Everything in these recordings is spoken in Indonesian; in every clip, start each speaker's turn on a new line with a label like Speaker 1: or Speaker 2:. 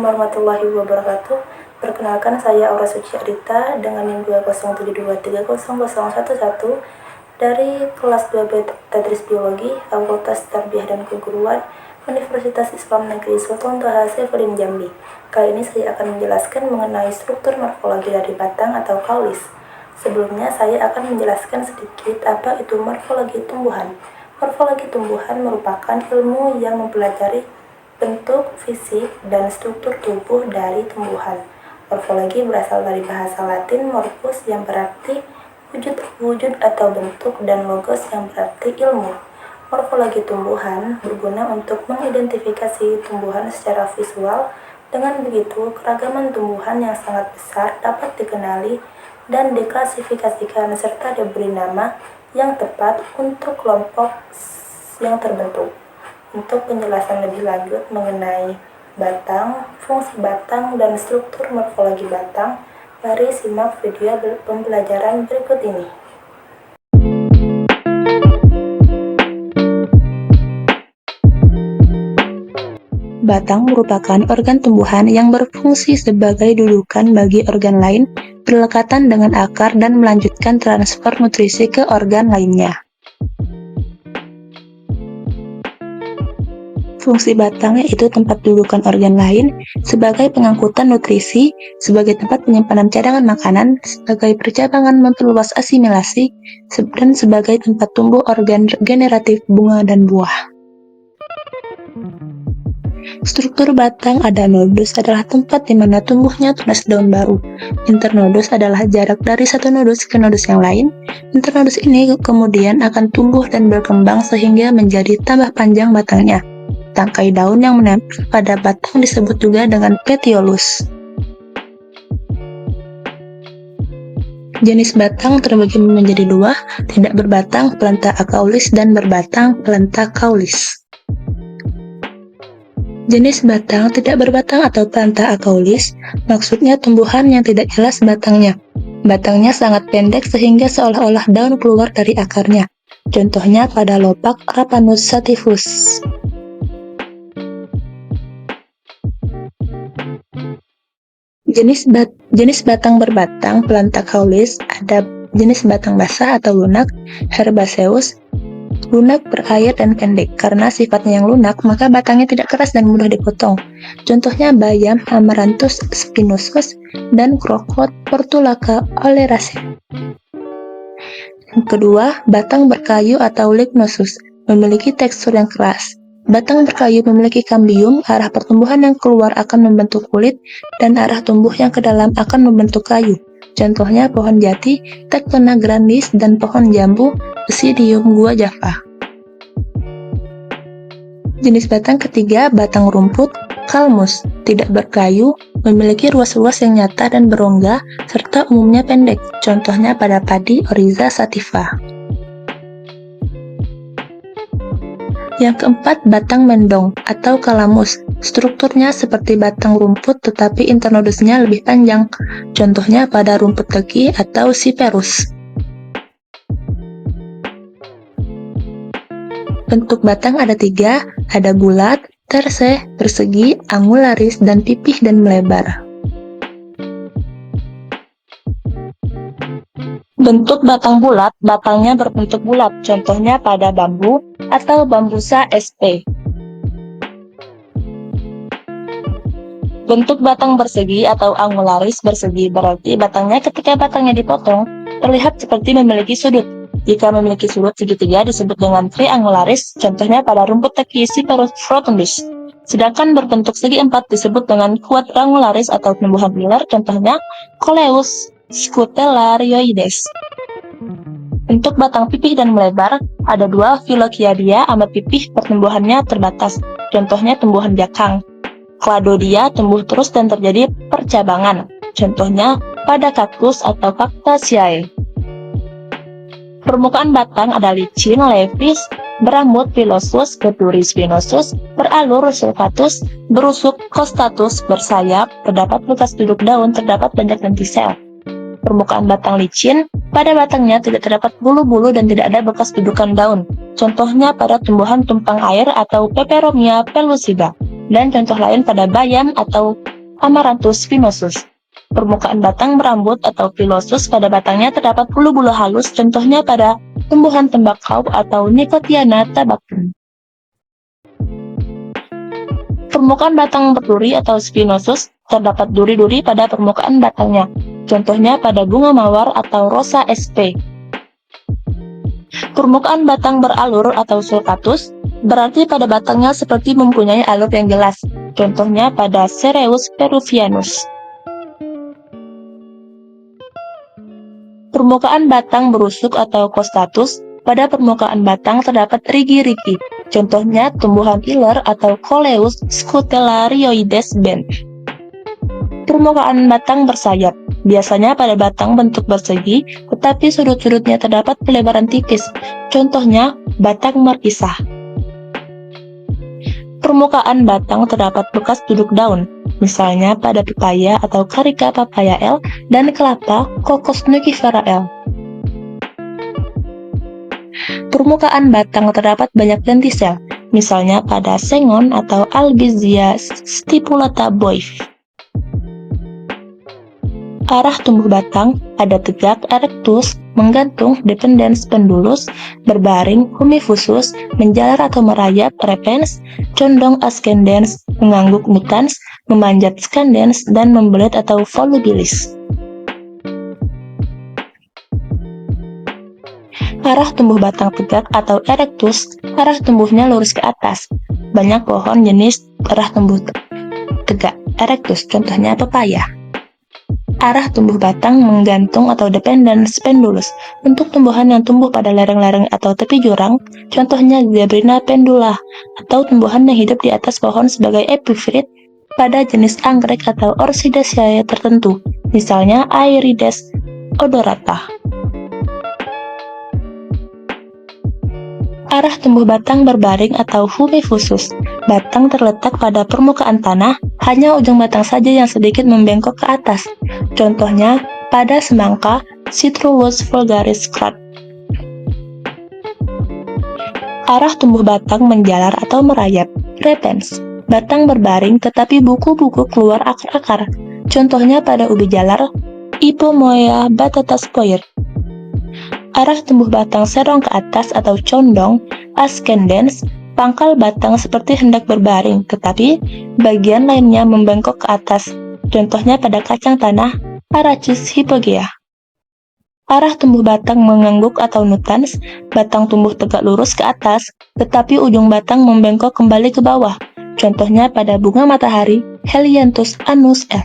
Speaker 1: Assalamualaikum warahmatullahi wabarakatuh. Perkenalkan, saya Aura Suci Adita dengan NIM 207230011 dari kelas 2B Tadris Biologi, Fakultas Tarbiyah dan Keguruan, Universitas Islam Negeri Sultan Toha Saifuddin Jambi. Kali ini saya akan menjelaskan mengenai struktur morfologi dari batang atau kaulis. Sebelumnya saya akan menjelaskan sedikit apa itu morfologi tumbuhan. Morfologi tumbuhan merupakan ilmu yang mempelajari bentuk, fisik, dan struktur tubuh dari tumbuhan. Morfologi berasal dari bahasa Latin morphus yang berarti wujud atau bentuk, dan logos yang berarti ilmu. Morfologi tumbuhan berguna untuk mengidentifikasi tumbuhan secara visual. Dengan begitu, keragaman tumbuhan yang sangat besar dapat dikenali dan diklasifikasikan serta diberi nama yang tepat untuk kelompok yang terbentuk. Untuk penjelasan lebih lanjut mengenai batang, fungsi batang, dan struktur morfologi batang, mari simak video pembelajaran berikut ini.
Speaker 2: Batang merupakan organ tumbuhan yang berfungsi sebagai dudukan bagi organ lain, berdekatan dengan akar dan melanjutkan transfer nutrisi ke organ lainnya. Fungsi batang yaitu tempat dudukan organ lain, sebagai pengangkutan nutrisi, sebagai tempat penyimpanan cadangan makanan, sebagai percabangan memperluas asimilasi, dan sebagai tempat tumbuh organ generatif bunga dan buah. Struktur batang ada nodus adalah tempat di mana tumbuhnya tunas daun baru. Internodus adalah jarak dari satu nodus ke nodus yang lain. Internodus ini kemudian akan tumbuh dan berkembang sehingga menjadi tambah panjang batangnya. Tangkai daun yang menempel pada batang disebut juga dengan petiolus. Jenis batang terbagi menjadi dua, tidak berbatang pelanta akaulis dan berbatang pelanta kaulis. Jenis batang tidak berbatang atau pelanta akaulis, maksudnya tumbuhan yang tidak jelas batangnya. Batangnya sangat pendek sehingga seolah-olah daun keluar dari akarnya. Contohnya pada lopak Rapanus sativus. Jenis batang berbatang pelanta kaulis ada jenis batang basah atau lunak, herbaceous. Lunak berair dan pendek. Karena sifatnya yang lunak, maka batangnya tidak keras dan mudah dipotong. Contohnya bayam Amaranthus spinosus dan Crocot portulaca oleracea. Yang kedua, batang berkayu atau lignosus, memiliki tekstur yang keras. Batang berkayu memiliki kambium, arah pertumbuhan yang keluar akan membentuk kulit, dan arah tumbuh yang ke dalam akan membentuk kayu. Contohnya pohon jati, Tectona grandis, dan pohon jambu, Basidium guajava. Jenis batang ketiga, batang rumput, kalmus, tidak berkayu, memiliki ruas-ruas yang nyata dan berongga, serta umumnya pendek. Contohnya pada padi, Oryza sativa. Yang keempat, batang mendong atau kalamus. Strukturnya seperti batang rumput tetapi internodusnya lebih panjang. Contohnya pada rumput teki atau Cyperus. Bentuk batang ada tiga, ada bulat, terse, persegi, angularis, dan pipih dan melebar. Bentuk batang bulat, batangnya berbentuk bulat, contohnya pada bambu atau Bambusa sp. Bentuk batang bersegi atau angularis bersegi berarti batangnya ketika batangnya dipotong terlihat seperti memiliki sudut. Jika memiliki sudut segitiga disebut dengan triangularis, contohnya pada rumput teki Cyperus rotundus. Sedangkan berbentuk segi empat disebut dengan quadrangularis atau tumbuhan ular, contohnya Coleus scutellarioides. Bentuk batang pipih dan melebar ada dua, Phyllochiadia ama pipih pertumbuhannya terbatas, contohnya tumbuhan jakang. Cladodia tumbuh terus dan terjadi percabangan, contohnya pada kaktus atau Cactaceae. Permukaan batang ada licin, levis, berambut pilosus, berduri spinosus, beralur sulfatus, berusuk costatus, bersayap, terdapat bekas duduk daun, terdapat banyak lentisel. Permukaan batang licin, pada batangnya tidak terdapat bulu-bulu dan tidak ada bekas dudukan daun. Contohnya pada tumbuhan tumpang air atau Peperomia pellucida, dan contoh lain pada bayam atau Amaranthus spinosus. Permukaan batang berambut atau pilosus, pada batangnya terdapat bulu-bulu halus, contohnya pada tumbuhan tembakau atau Nicotiana tabacum. Permukaan batang berduri atau spinosus, terdapat duri-duri pada permukaan batangnya, contohnya pada bunga mawar atau Rosa sp. Permukaan batang beralur atau sulcatus, berarti pada batangnya seperti mempunyai alur yang jelas, contohnya pada Cereus peruvianus. Permukaan batang berusuk atau costatus, pada permukaan batang terdapat rigi-rigi, contohnya tumbuhan iler atau Coleus scutellarioides benth. Permukaan batang bersayap, biasanya pada batang bentuk persegi, tetapi sudut-sudutnya terdapat pelebaran tipis, contohnya batang merisah. Permukaan batang terdapat bekas duduk daun, misalnya pada pepaya atau Carica papaya L dan kelapa Cocos nugifera L. Permukaan batang terdapat banyak lentisel, misalnya pada sengon atau Albizia stipulata Boyf. Arah tumbuh batang ada tegak erectus, menggantung dependens pendulus, berbaring humifusus, menjalar atau merayap repens, condong ascendens, mengangguk nutans, memanjat scandens, dan membelit atau volubilis. Arah tumbuh batang tegak atau erectus, arah tumbuhnya lurus ke atas. Banyak pohon jenis arah tumbuh tegak erectus, contohnya pepaya. Arah tumbuh batang menggantung atau dependens pendulus. Untuk tumbuhan yang tumbuh pada lereng-lereng atau tepi jurang, contohnya Zebrina pendula, atau tumbuhan yang hidup di atas pohon sebagai epifit pada jenis anggrek atau Orchidaceae tertentu, misalnya Aerides odorata. Arah tumbuh batang berbaring atau humifusus. Batang terletak pada permukaan tanah, hanya ujung batang saja yang sedikit membengkok ke atas. Contohnya pada semangka Citrullus vulgaris Krat. Arah tumbuh batang menjalar atau merayap, repens. Batang berbaring tetapi buku-buku keluar akar-akar. Contohnya pada ubi jalar Ipomoea batata spoir. Arah tumbuh batang serong ke atas atau condong, ascendens, pangkal batang seperti hendak berbaring, tetapi bagian lainnya membengkok ke atas. Contohnya pada kacang tanah, Arachis hypogea. Arah tumbuh batang mengangguk atau nutans, batang tumbuh tegak lurus ke atas, tetapi ujung batang membengkok kembali ke bawah. Contohnya pada bunga matahari, Helianthus annus L.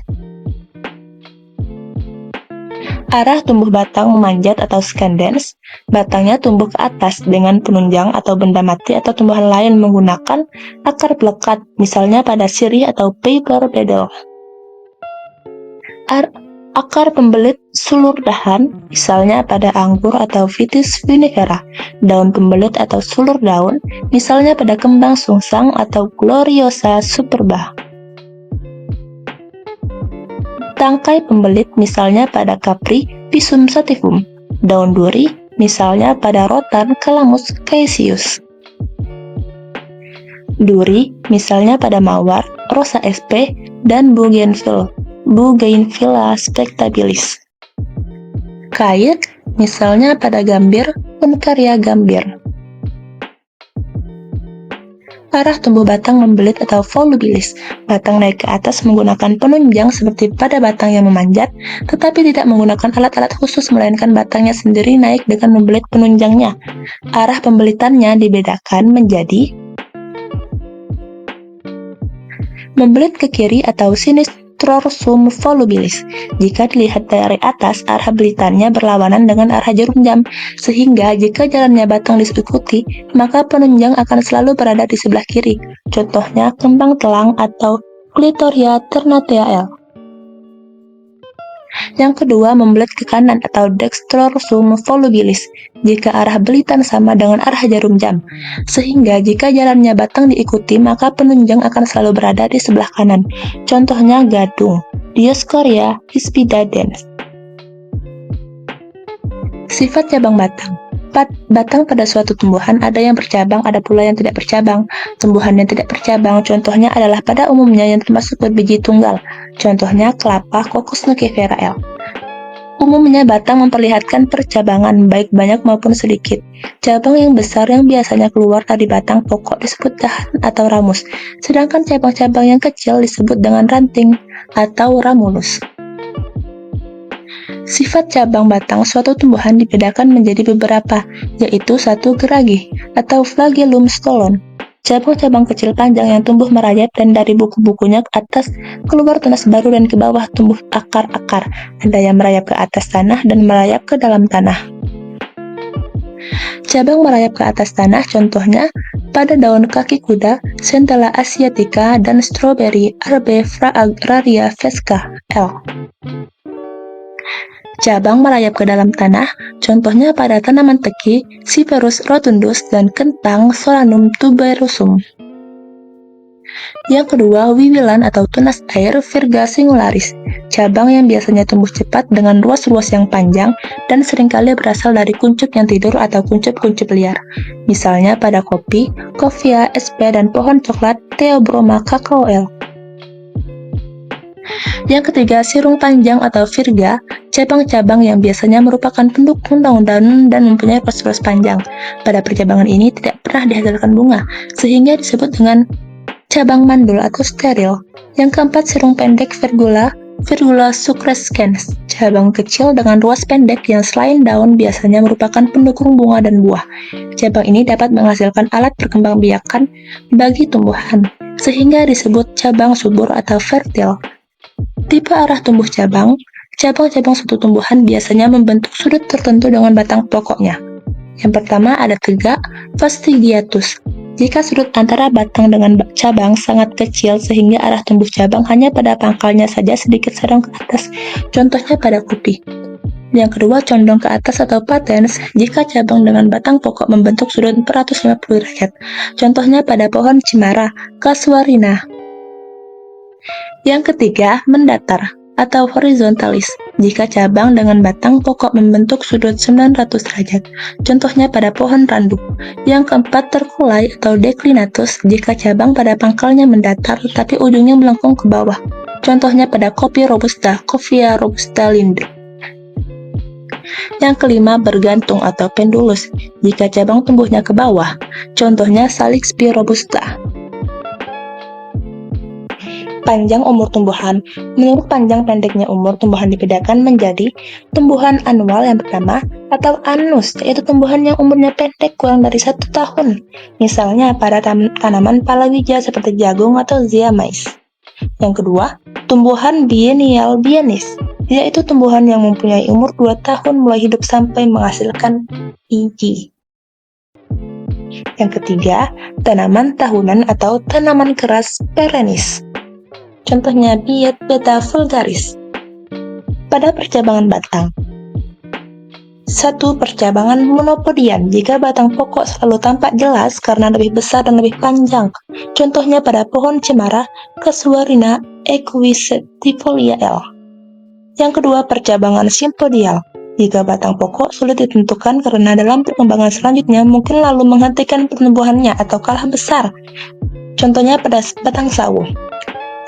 Speaker 2: Arah tumbuh batang memanjat atau scandens, batangnya tumbuh ke atas dengan penunjang atau benda mati atau tumbuhan lain menggunakan akar pelekat, misalnya pada sirih atau paper beetle. Akar pembelit sulur dahan, misalnya pada anggur atau Vitis vinifera, daun pembelit atau sulur daun, misalnya pada kembang sungsang atau Gloriosa superba. Tangkai pembelit misalnya pada Capri Pisum sativum, daun duri misalnya pada Rotan Calamus caesius. Duri misalnya pada mawar Rosa sp dan Bougainvillea spectabilis. Kait misalnya pada gambir Uncaria gambir. Arah tumbuh batang membelit atau volubilis. Batang naik ke atas menggunakan penunjang seperti pada batang yang memanjat, tetapi tidak menggunakan alat-alat khusus, melainkan batangnya sendiri naik dengan membelit penunjangnya. Arah pembelitannya dibedakan menjadi membelit ke kiri atau sinistrosum volubilis. Jika dilihat dari atas, arah belitannya berlawanan dengan arah jarum jam, sehingga jika jalannya batang diikuti, maka penunjang akan selalu berada di sebelah kiri. Contohnya kembang telang atau Clitoria ternatea L. Yang kedua, membelit ke kanan atau dextrosum volubilis jika arah belitan sama dengan arah jarum jam, sehingga jika jalannya batang diikuti maka penunjang akan selalu berada di sebelah kanan. Contohnya gadung, Dioscorea hispida dens. Sifat cabang batang. Batang pada suatu tumbuhan ada yang bercabang, ada pula yang tidak bercabang. Tumbuhan yang tidak bercabang contohnya adalah pada umumnya yang termasuk berbiji tunggal. Contohnya kelapa, Cocos nukifera L. Umumnya batang memperlihatkan percabangan baik banyak maupun sedikit. Cabang yang besar yang biasanya keluar dari batang pokok disebut dahan atau ramus, sedangkan cabang-cabang yang kecil disebut dengan ranting atau ramulus. Sifat cabang batang suatu tumbuhan dibedakan menjadi beberapa, yaitu 1. Geragi atau flagellum stolon. Cabang-cabang kecil panjang yang tumbuh merayap dan dari buku-bukunya ke atas keluar tunas baru dan ke bawah tumbuh akar-akar. Ada yang merayap ke atas tanah dan merayap ke dalam tanah. Cabang merayap ke atas tanah contohnya pada daun kaki kuda, Centella asiatica, dan strawberry Arbefragraria vesca L. Cabang merayap ke dalam tanah, contohnya pada tanaman teki, Cyperus rotundus, dan kentang, Solanum tuberosum. Yang kedua, wiwilan atau tunas air, Virga singularis. Cabang yang biasanya tumbuh cepat dengan ruas-ruas yang panjang dan seringkali berasal dari kuncup yang tidur atau kuncup-kuncup liar. Misalnya pada kopi, Coffea sp, dan pohon coklat, Theobroma cacaoel. Yang ketiga, sirung panjang atau virga, cabang-cabang yang biasanya merupakan pendukung daun-daun dan mempunyai ruas-ruas panjang. Pada percabangan ini tidak pernah dihasilkan bunga, sehingga disebut dengan cabang mandul atau steril. Yang keempat, sirung pendek Virgula sucrescens, cabang kecil dengan ruas pendek yang selain daun biasanya merupakan pendukung bunga dan buah. Cabang ini dapat menghasilkan alat perkembangbiakan bagi tumbuhan, sehingga disebut cabang subur atau fertil. Tipe arah tumbuh cabang, cabang-cabang suatu tumbuhan biasanya membentuk sudut tertentu dengan batang pokoknya. Yang pertama ada tegak, fastigiatus. Jika sudut antara batang dengan cabang sangat kecil sehingga arah tumbuh cabang hanya pada pangkalnya saja sedikit sedang ke atas, contohnya pada kopi. Yang kedua condong ke atas atau patens, jika cabang dengan batang pokok membentuk sudut 450 derajat, contohnya pada pohon cemara, Casuarina. Yang ketiga, mendatar atau horizontalis. Jika cabang dengan batang pokok membentuk sudut 900 derajat, contohnya pada pohon randu. Yang keempat, terkulai atau declinatus. Jika cabang pada pangkalnya mendatar tetapi ujungnya melengkung ke bawah, contohnya pada kopi robusta, Coffea robusta Lindl. Yang kelima, bergantung atau pendulus. Jika cabang tumbuhnya ke bawah, contohnya Salix P. robusta. Panjang umur tumbuhan. Menurut panjang pendeknya umur tumbuhan dibedakan menjadi tumbuhan anual yang pertama atau anus, yaitu tumbuhan yang umurnya pendek kurang dari 1 tahun. Misalnya pada tanaman palawija seperti jagung atau zea mais. Yang kedua, tumbuhan biennial bienis, yaitu tumbuhan yang mempunyai umur 2 tahun mulai hidup sampai menghasilkan biji. Yang ketiga, tanaman tahunan atau tanaman keras perennis. Contohnya Biet beta vulgaris. Pada percabangan batang, 1. Percabangan monopodian, jika batang pokok selalu tampak jelas karena lebih besar dan lebih panjang. Contohnya pada pohon cemara, Casuarina equisetifolia L. Yang kedua, percabangan simpodial, jika batang pokok sulit ditentukan karena dalam perkembangan selanjutnya mungkin lalu menghentikan pertumbuhannya atau kalah besar. Contohnya pada batang sawo.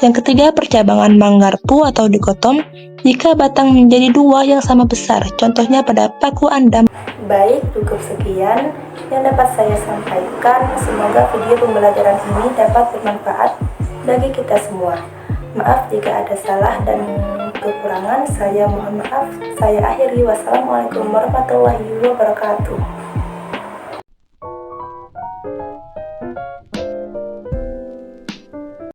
Speaker 2: Yang ketiga, percabangan manggarpu atau dikotom, jika batang menjadi 2 yang sama besar, contohnya pada paku andam.
Speaker 1: Baik, cukup sekian yang dapat saya sampaikan. Semoga video pembelajaran ini dapat bermanfaat bagi kita semua. Maaf jika ada salah dan kekurangan, saya mohon maaf. Saya akhiri. Wassalamualaikum warahmatullahi wabarakatuh.